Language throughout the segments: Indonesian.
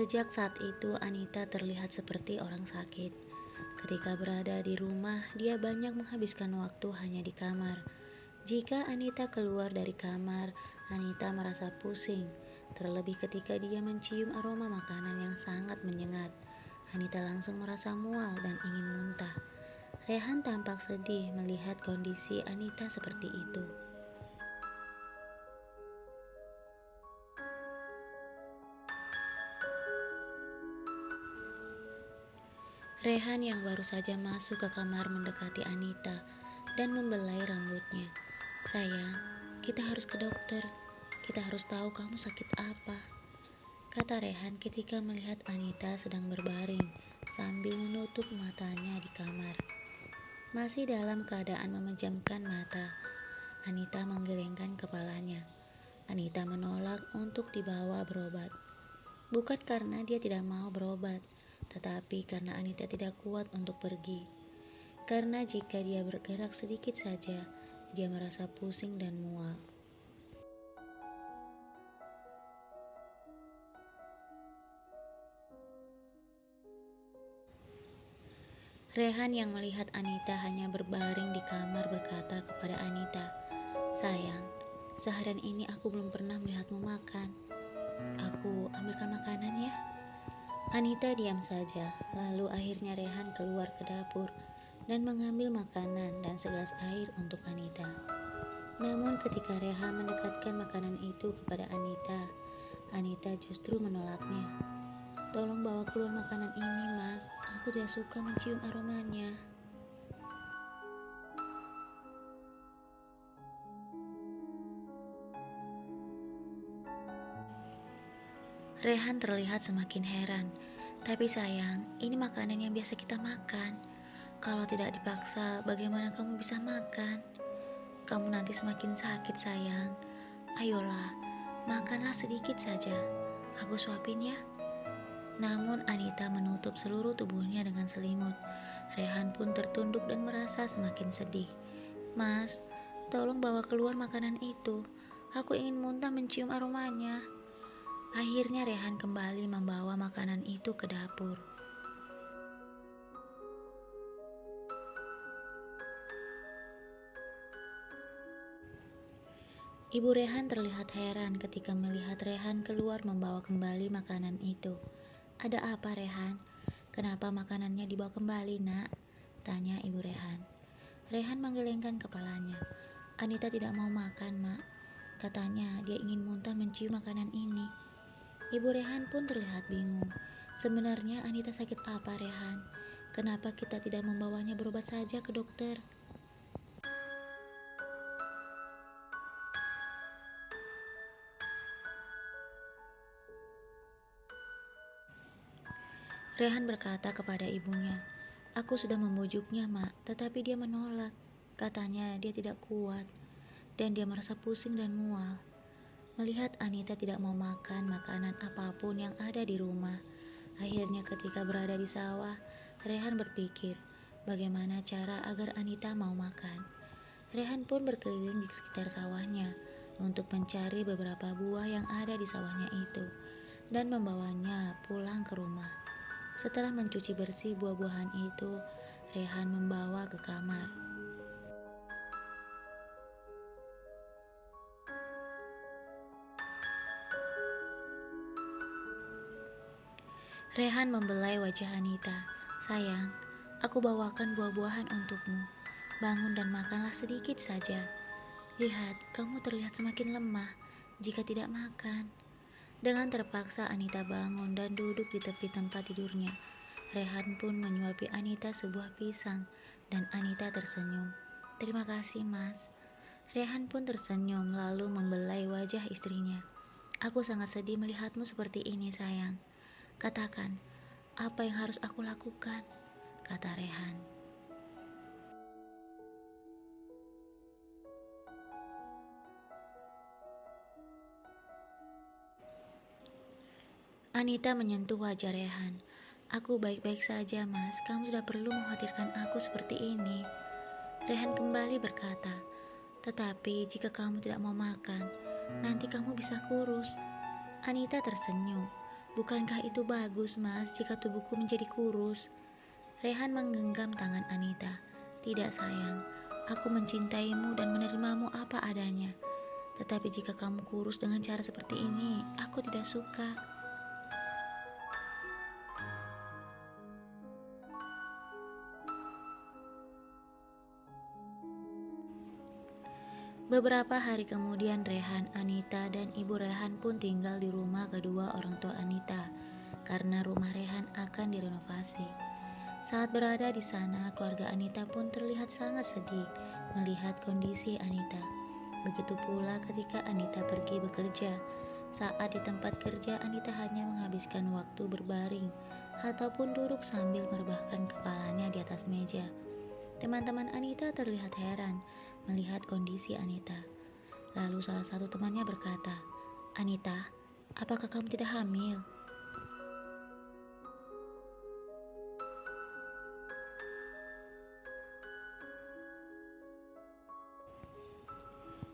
Sejak saat itu, Anita terlihat seperti orang sakit. Ketika berada di rumah, dia banyak menghabiskan waktu hanya di kamar. Jika Anita keluar dari kamar, Anita merasa pusing, terlebih ketika dia mencium aroma makanan yang sangat menyengat. Anita langsung merasa mual dan ingin muntah. Rehan tampak sedih melihat kondisi Anita seperti itu. Rehan yang baru saja masuk ke kamar mendekati Anita dan membelai rambutnya. "Sayang, kita harus ke dokter. Kita harus tahu kamu sakit apa," kata Rehan ketika melihat Anita sedang berbaring sambil menutup matanya di kamar. Masih dalam keadaan memejamkan mata, Anita menggelengkan kepalanya. Anita menolak untuk dibawa berobat. Bukan karena dia tidak mau berobat, tetapi karena Anita tidak kuat untuk pergi. Karena jika dia bergerak sedikit saja, dia merasa pusing dan mual. Rehan yang melihat Anita hanya berbaring di kamar berkata kepada Anita, "Sayang, seharian ini aku belum pernah melihatmu makan. Aku ambilkan makanan ya." Anita diam saja, lalu akhirnya Rehan keluar ke dapur dan mengambil makanan dan segelas air untuk Anita. Namun ketika Rehan mendekatkan makanan itu kepada Anita, Anita justru menolaknya. "Tolong bawa keluar makanan ini, Mas. Aku tidak suka mencium aromanya." Rehan terlihat semakin heran. "Tapi sayang, ini makanan yang biasa kita makan. Kalau tidak dipaksa, bagaimana kamu bisa makan? Kamu nanti semakin sakit, sayang. Ayolah, makanlah sedikit saja. Aku suapin ya." Namun Anita menutup seluruh tubuhnya dengan selimut. Rehan pun tertunduk dan merasa semakin sedih. "Mas, tolong bawa keluar makanan itu. Aku ingin muntah mencium aromanya." Akhirnya Rehan kembali membawa makanan itu ke dapur. Ibu Rehan terlihat heran ketika melihat Rehan keluar membawa kembali makanan itu. "Ada apa, Rehan? Kenapa makanannya dibawa kembali, Nak?" tanya Ibu Rehan. Rehan menggelengkan kepalanya. "Anita tidak mau makan, Mak. Katanya dia ingin muntah mencium makanan ini." Ibu Rehan pun terlihat bingung. "Sebenarnya Anita sakit apa, Rehan? Kenapa kita tidak membawanya berobat saja ke dokter?" Rehan berkata kepada ibunya, "Aku sudah membujuknya, Mak, tetapi dia menolak. Katanya dia tidak kuat, dan dia merasa pusing dan mual." Melihat Anita tidak mau makan makanan apapun yang ada di rumah, akhirnya ketika berada di sawah, Rehan berpikir bagaimana cara agar Anita mau makan. Rehan pun berkeliling di sekitar sawahnya untuk mencari beberapa buah yang ada di sawahnya itu dan membawanya pulang ke rumah. Setelah mencuci bersih buah-buahan itu, Rehan membawa ke kamar. Rehan membelai wajah Anita. "Sayang, aku bawakan buah-buahan untukmu. Bangun dan makanlah sedikit saja. Lihat, kamu terlihat semakin lemah jika tidak makan." Dengan terpaksa Anita bangun dan duduk di tepi tempat tidurnya. Rehan pun menyuapi Anita sebuah pisang dan Anita tersenyum. "Terima kasih, Mas." Rehan pun tersenyum lalu membelai wajah istrinya. "Aku sangat sedih melihatmu seperti ini, sayang. Katakan, apa yang harus aku lakukan?" kata Rehan. Anita menyentuh wajah Rehan. "Aku baik-baik saja, Mas. Kamu tidak perlu mengkhawatirkan aku seperti ini." Rehan kembali berkata, "Tetapi jika kamu tidak mau makan, nanti kamu bisa kurus." Anita tersenyum. Bukankah itu bagus, Mas, jika tubuhku menjadi kurus? Rehan menggenggam tangan Anita. Tidak, sayang. Aku mencintaimu dan menerimamu apa adanya. Tetapi jika kamu kurus dengan cara seperti ini, aku tidak suka. Beberapa hari kemudian Rehan, Anita, dan Ibu Rehan pun tinggal di rumah kedua orang tua Anita karena rumah Rehan akan direnovasi. Saat berada di sana, keluarga Anita pun terlihat sangat sedih melihat kondisi Anita. Begitu pula ketika Anita pergi bekerja. Saat di tempat kerja, Anita hanya menghabiskan waktu berbaring ataupun duduk sambil merebahkan kepalanya di atas meja. Teman-teman Anita terlihat heran melihat kondisi Anita. Lalu salah satu temannya berkata, "Anita, apakah kamu tidak hamil?"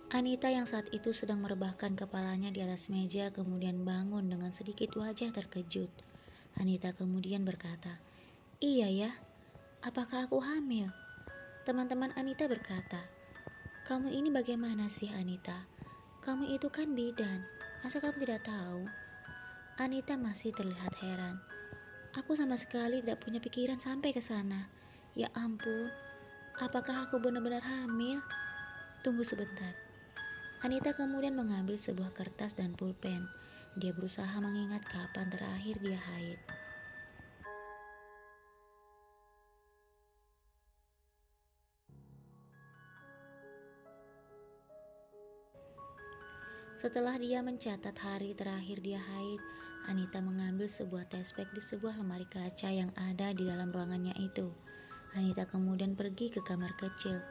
Anita yang saat itu sedang merebahkan kepalanya di atas meja kemudian bangun dengan sedikit wajah terkejut. Anita kemudian berkata, "Iya ya, apakah aku hamil?" Teman-teman Anita berkata, "Kamu ini bagaimana sih, Anita? Kamu itu kan bidan, masa kamu tidak tahu?" Anita masih terlihat heran. "Aku sama sekali tidak punya pikiran sampai ke sana. Ya ampun, apakah aku benar-benar hamil? Tunggu sebentar." Anita kemudian mengambil sebuah kertas dan pulpen. Dia berusaha mengingat kapan terakhir dia haid. Setelah dia mencatat hari terakhir dia haid, Anita mengambil sebuah tespek di sebuah lemari kaca yang ada di dalam ruangannya itu. Anita kemudian pergi ke kamar kecil.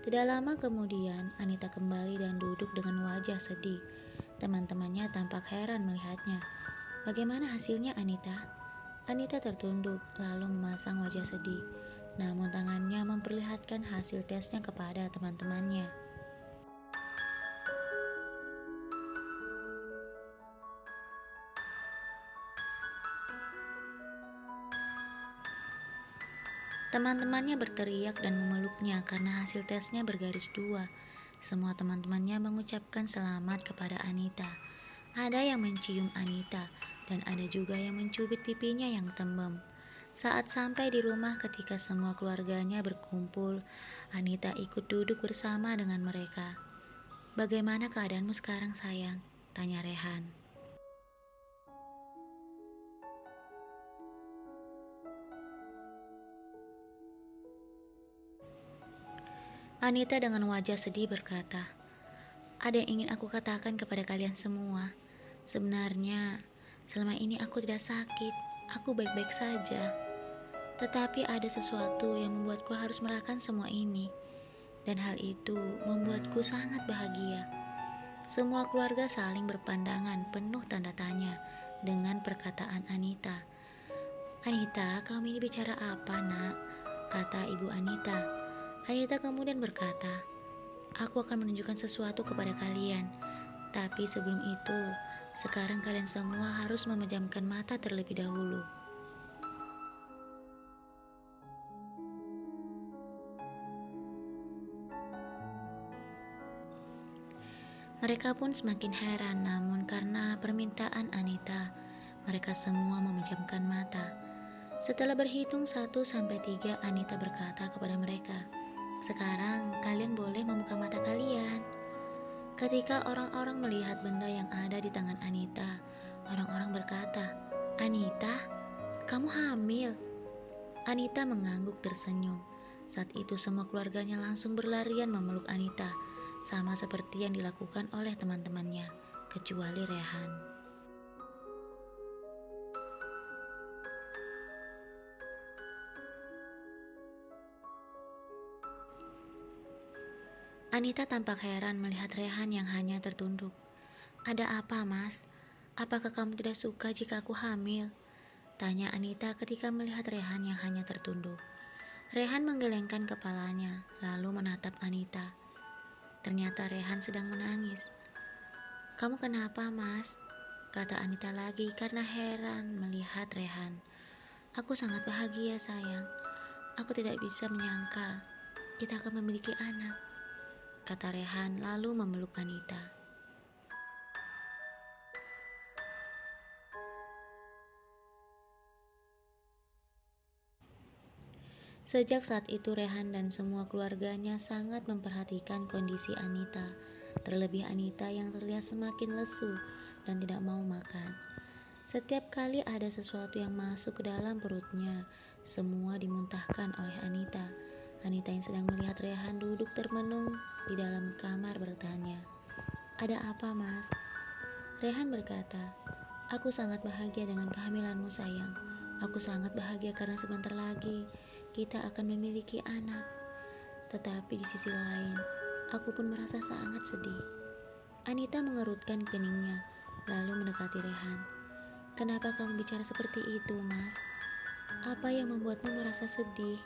Tidak lama kemudian, Anita kembali dan duduk dengan wajah sedih. Teman-temannya tampak heran melihatnya. "Bagaimana hasilnya, Anita?" Anita tertunduk, lalu memasang wajah sedih. Namun tangannya memperlihatkan hasil tesnya kepada teman-temannya. Teman-temannya berteriak dan memeluknya karena hasil tesnya bergaris 2. Semua teman-temannya mengucapkan selamat kepada Anita. Ada yang mencium Anita, dan ada juga yang mencubit pipinya yang tembem. Saat sampai di rumah ketika semua keluarganya berkumpul, Anita ikut duduk bersama dengan mereka. "Bagaimana keadaanmu sekarang, sayang?" tanya Rehan. Anita dengan wajah sedih berkata, "Ada yang ingin aku katakan kepada kalian semua. Sebenarnya, selama ini aku tidak sakit, aku baik-baik saja. Tetapi ada sesuatu yang membuatku harus merasakan semua ini. Dan hal itu membuatku sangat bahagia." Semua keluarga saling berpandangan penuh tanda tanya dengan perkataan Anita. "Anita, kamu ini bicara apa, nak?" kata ibu Anita. Anita kemudian berkata, "Aku akan menunjukkan sesuatu kepada kalian. Tapi sebelum itu, sekarang kalian semua harus memejamkan mata terlebih dahulu." Mereka pun semakin heran, namun karena permintaan Anita, mereka semua memejamkan mata. Setelah berhitung 1 sampai 3, Anita berkata kepada mereka, "Sekarang kalian boleh membuka mata kalian." Ketika orang-orang melihat benda yang ada di tangan Anita, orang-orang berkata, "Anita, kamu hamil." Anita mengangguk tersenyum. Saat itu semua keluarganya langsung berlarian memeluk Anita, sama seperti yang dilakukan oleh teman-temannya, kecuali Rehan. Anita tampak heran melihat Rehan yang hanya tertunduk. "Ada apa, Mas? Apakah kamu tidak suka jika aku hamil?" tanya Anita ketika melihat Rehan yang hanya tertunduk. Rehan menggelengkan kepalanya, lalu menatap Anita. Ternyata Rehan sedang menangis. "Kamu kenapa, Mas?" kata Anita lagi karena heran melihat Rehan. Aku sangat bahagia sayang. Aku tidak bisa menyangka kita akan memiliki anak, kata Rehan lalu memeluk Anita. Sejak saat itu Rehan dan semua keluarganya sangat memperhatikan kondisi Anita. Terlebih Anita yang terlihat semakin lesu dan tidak mau makan. Setiap kali ada sesuatu yang masuk ke dalam perutnya, semua dimuntahkan oleh Anita. Anita yang sedang melihat Rehan duduk termenung di dalam kamar bertanya, "Ada apa, Mas?" Rehan berkata, "Aku sangat bahagia dengan kehamilanmu sayang. Aku sangat bahagia karena sebentar lagi kita akan memiliki anak. Tetapi di sisi lain, aku pun merasa sangat sedih." Anita mengerutkan keningnya, lalu mendekati Rehan. "Kenapa kamu bicara seperti itu, Mas? Apa yang membuatmu merasa sedih?"